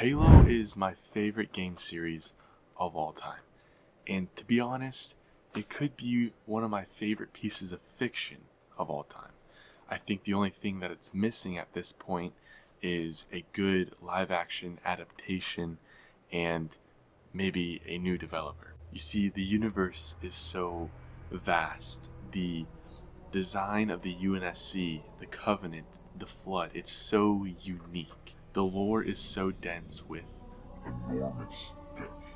Halo is my favorite game series of all time. And to be honest, it could be one of my favorite pieces of fiction of all time. I think the only thing that it's missing at this point is a good live action adaptation and maybe a new developer. You see, the universe is so vast. The design of the UNSC, the Covenant, the Flood, it's so unique. The lore is so dense with enormous depth.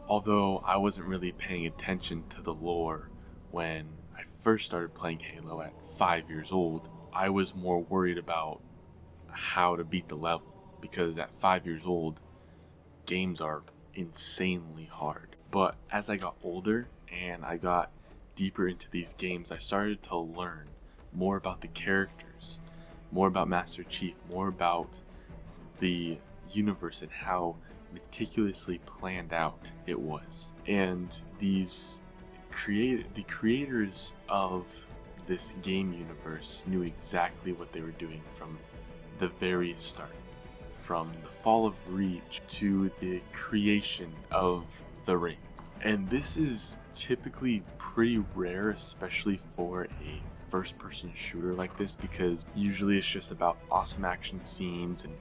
Although I wasn't really paying attention to the lore when I first started playing Halo at 5 years old, I was more worried about how to beat the level, because at 5 years old, games are insanely hard. But as I got older and I got deeper into these games, I started to learn more about the characters, more about Master Chief, more about the universe and how meticulously planned out it was. And the creators of this game universe knew exactly what they were doing from the very start. From the fall of Reach to the creation of the Ring. And this is typically pretty rare, especially for a first-person shooter like this, because usually it's just about awesome action scenes and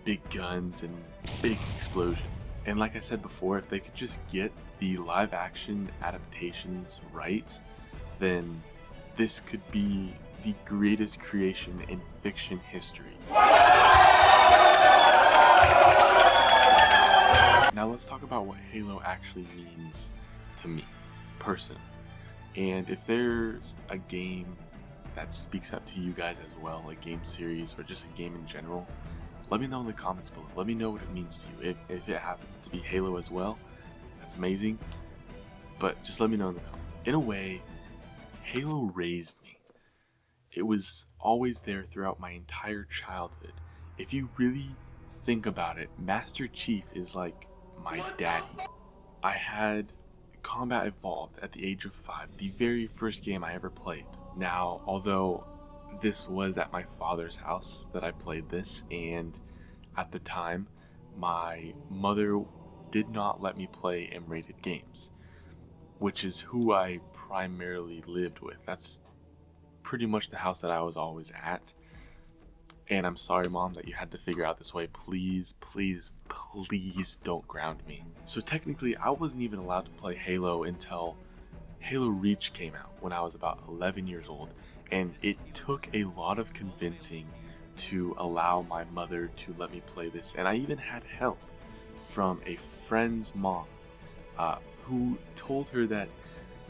big guns and big explosions. And like I said before, if they could just get the live action adaptations right, then this could be the greatest creation in fiction history. Now let's talk about what Halo actually means to me, personally. And if there's a game that speaks out to you guys as well, a game series or just a game in general, let me know in the comments below. Let me know what it means to you. If it happens to be Halo as well, that's amazing. But just let me know in the comments. In a way, Halo raised me. It was always there throughout my entire childhood. If you really think about it, Master Chief is like my daddy. I had Combat Evolved at the age of 5, the very first game I ever played. Now, although this was at my father's house that I played this, and at the time, my mother did not let me play M-rated games, which is who I primarily lived with. That's pretty much the house that I was always at. And I'm sorry, Mom, that you had to figure out this way. Please, please, please don't ground me. So technically, I wasn't even allowed to play Halo until Halo Reach came out when I was about 11 years old. And it took a lot of convincing to allow my mother to let me play this. And I even had help from a friend's mom who told her that,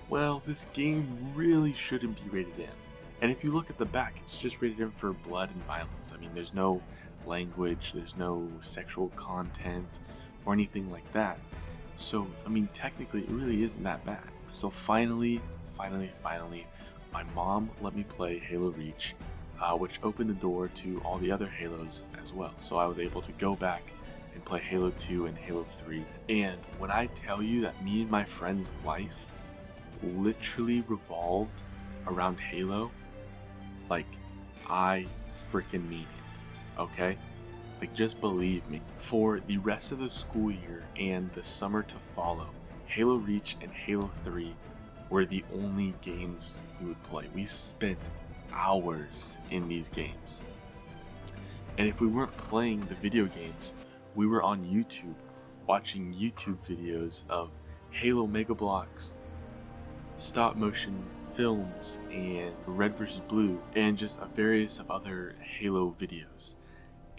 well, this game really shouldn't be rated M. And if you look at the back, it's just rated M for blood and violence. I mean, there's no language, there's no sexual content or anything like that. So, I mean, technically, it really isn't that bad. So finally, my mom let me play Halo Reach, which opened the door to all the other Halos as well. So I was able to go back and play Halo 2 and Halo 3. And when I tell you that me and my friend's life literally revolved around Halo, like, I freaking mean it, okay? Like, just believe me. For the rest of the school year and the summer to follow, Halo Reach and Halo 3 were the only games we would play. We spent hours in these games. And if we weren't playing the video games, we were on YouTube, watching YouTube videos of Halo Mega Bloks, stop motion films, and Red vs. Blue, and just a various of other Halo videos.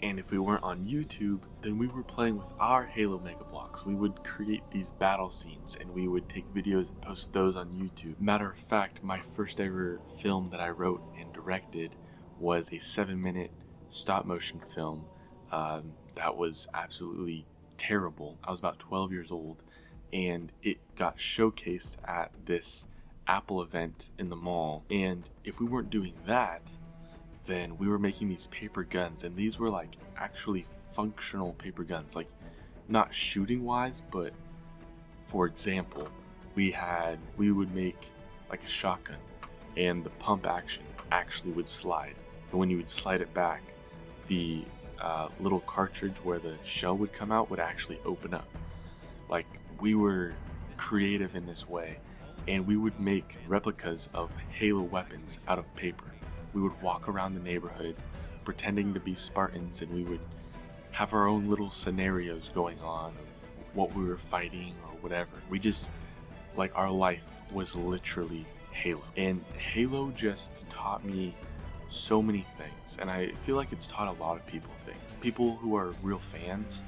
And if we weren't on YouTube, then we were playing with our Halo Mega Bloks. We would create these battle scenes and we would take videos and post those on YouTube. Matter of fact, my first ever film that I wrote and directed was a 7-minute stop motion film that was absolutely terrible. I was about 12 years old, and it got showcased at this Apple event in the mall. And if we weren't doing that, then we were making these paper guns, and these were like actually functional paper guns, like not shooting wise, but for example, we would make like a shotgun, and the pump action actually would slide, and when you would slide it back, the little cartridge where the shell would come out would actually open up. Like, we were creative in this way, and we would make replicas of Halo weapons out of paper. We would walk around the neighborhood pretending to be Spartans, and we would have our own little scenarios going on of what we were fighting or whatever. We just, like, our life was literally Halo. And Halo just taught me so many things, and I feel like it's taught a lot of people things. People who are real fans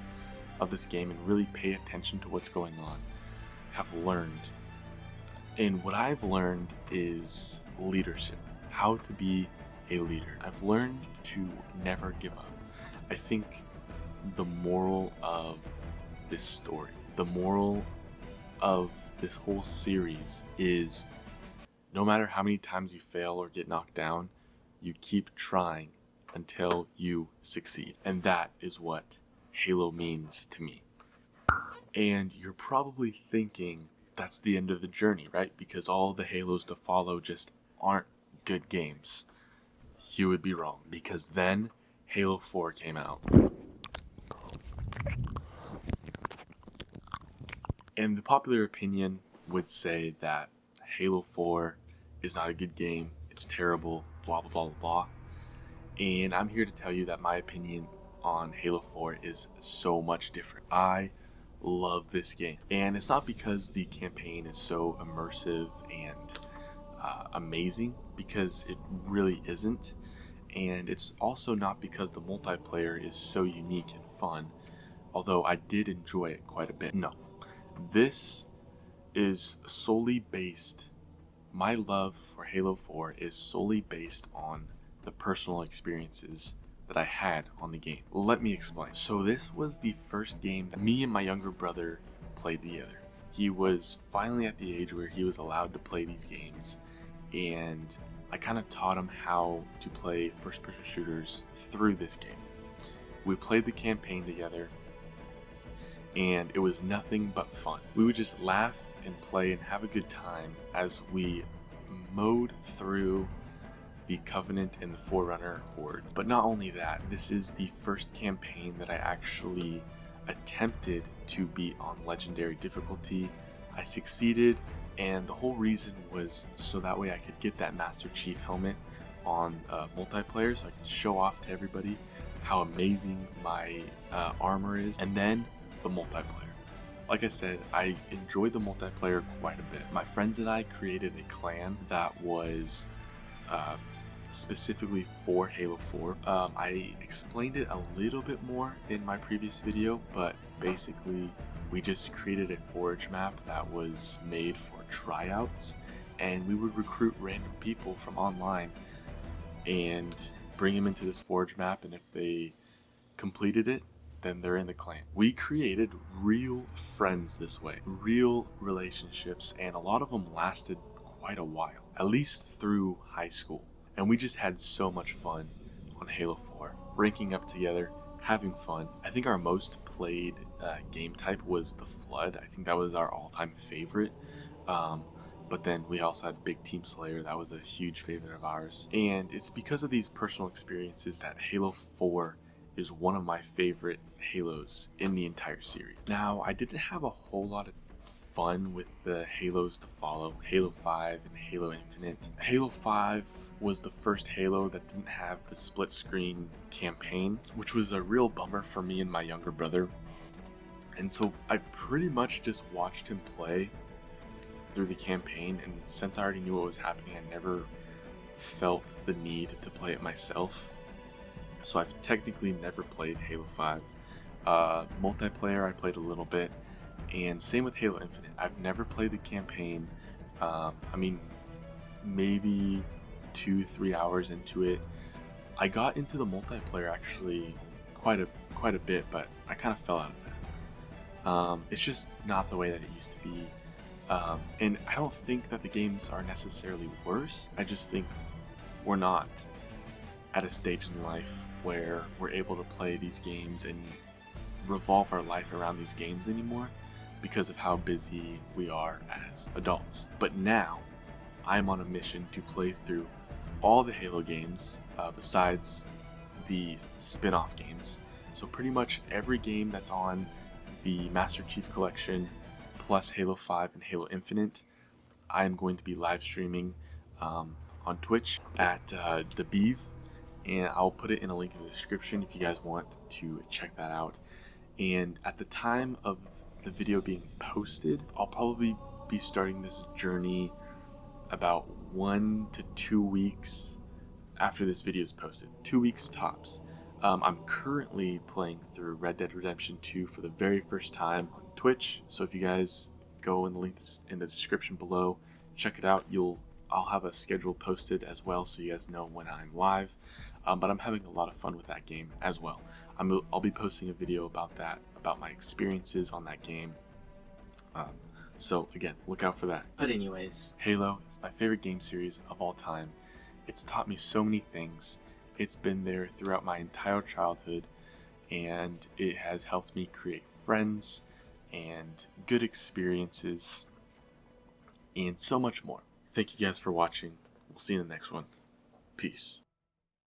of this game and really pay attention to what's going on have learned. And what I've learned is leadership, how to be a leader. I've learned to never give up. I think the moral of this story, the moral of this whole series is no matter how many times you fail or get knocked down, you keep trying until you succeed. And that is what Halo means to me. And you're probably thinking that's the end of the journey, right? Because all the Halos to follow just aren't good games. You would be wrong, because then Halo 4 came out. And the popular opinion would say that Halo 4 is not a good game, it's terrible, blah blah blah blah blah. And I'm here to tell you that my opinion on Halo 4 is so much different. I love this game, and it's not because the campaign is so immersive and amazing, because it really isn't, and it's also not because the multiplayer is so unique and fun, although I did enjoy it quite a bit. No, this is solely based, my love for Halo 4 is solely based on the personal experiences that I had on the game. Let me explain. So this was the first game that me and my younger brother played together. He was finally at the age where he was allowed to play these games, and I kind of taught him how to play first-person shooters through this game. We played the campaign together, and it was nothing but fun. We would just laugh and play and have a good time as we mowed through the Covenant and the Forerunner hordes. But not only that, this is the first campaign that I actually attempted to beat on legendary difficulty. I succeeded, and the whole reason was so that way I could get that Master Chief helmet on multiplayer, so I could show off to everybody how amazing my armor is. And then the multiplayer. Like I said, I enjoyed the multiplayer quite a bit. My friends and I created a clan that was specifically for Halo 4. I explained it a little bit more in my previous video, but basically we just created a Forge map that was made for tryouts, and we would recruit random people from online and bring them into this Forge map, and if they completed it, then they're in the clan. We created real friends this way, real relationships, and a lot of them lasted quite a while, at least through high school. And we just had so much fun on Halo 4, ranking up together, having fun. I think our most played game type was the Flood. I think that was our all-time favorite. But then we also had Big Team Slayer. That was a huge favorite of ours. And it's because of these personal experiences that Halo 4 is one of my favorite Halos in the entire series. Now, I didn't have a whole lot of fun with the Halos to follow, Halo 5 and Halo Infinite. Halo 5 was the first Halo that didn't have the split screen campaign, which was a real bummer for me and my younger brother. And so I pretty much just watched him play through the campaign, and since I already knew what was happening, I never felt the need to play it myself. So I've technically never played Halo 5. Multiplayer I played a little bit, and same with Halo Infinite. I've never played the campaign. I mean, maybe 2-3 hours into it. I got into the multiplayer actually quite a bit, but I kind of fell out of that. It's just not the way that it used to be. And I don't think that the games are necessarily worse. I just think we're not at a stage in life where we're able to play these games and revolve our life around these games anymore because of how busy we are as adults. But now I'm on a mission to play through all the Halo games besides the spin-off games. So pretty much every game that's on the Master Chief Collection, plus Halo 5 and Halo Infinite, I am going to be live streaming on Twitch at The Beeve, and I'll put it in a link in the description if you guys want to check that out. And at the time of the video being posted, I'll probably be starting this journey about 1 to 2 weeks after this video is posted. 2 weeks tops. I'm currently playing through Red Dead Redemption 2 for the very first time on Twitch, so if you guys go in the link in the description below, check it out. I'll have a schedule posted as well, so you guys know when I'm live. But I'm having a lot of fun with that game as well. I'll be posting a video about that, about my experiences on that game. So again, look out for that. But anyways, Halo is my favorite game series of all time. It's taught me so many things. It's been there throughout my entire childhood, and it has helped me create friends and good experiences and so much more. Thank you guys for watching. We'll see you in the next one. Peace.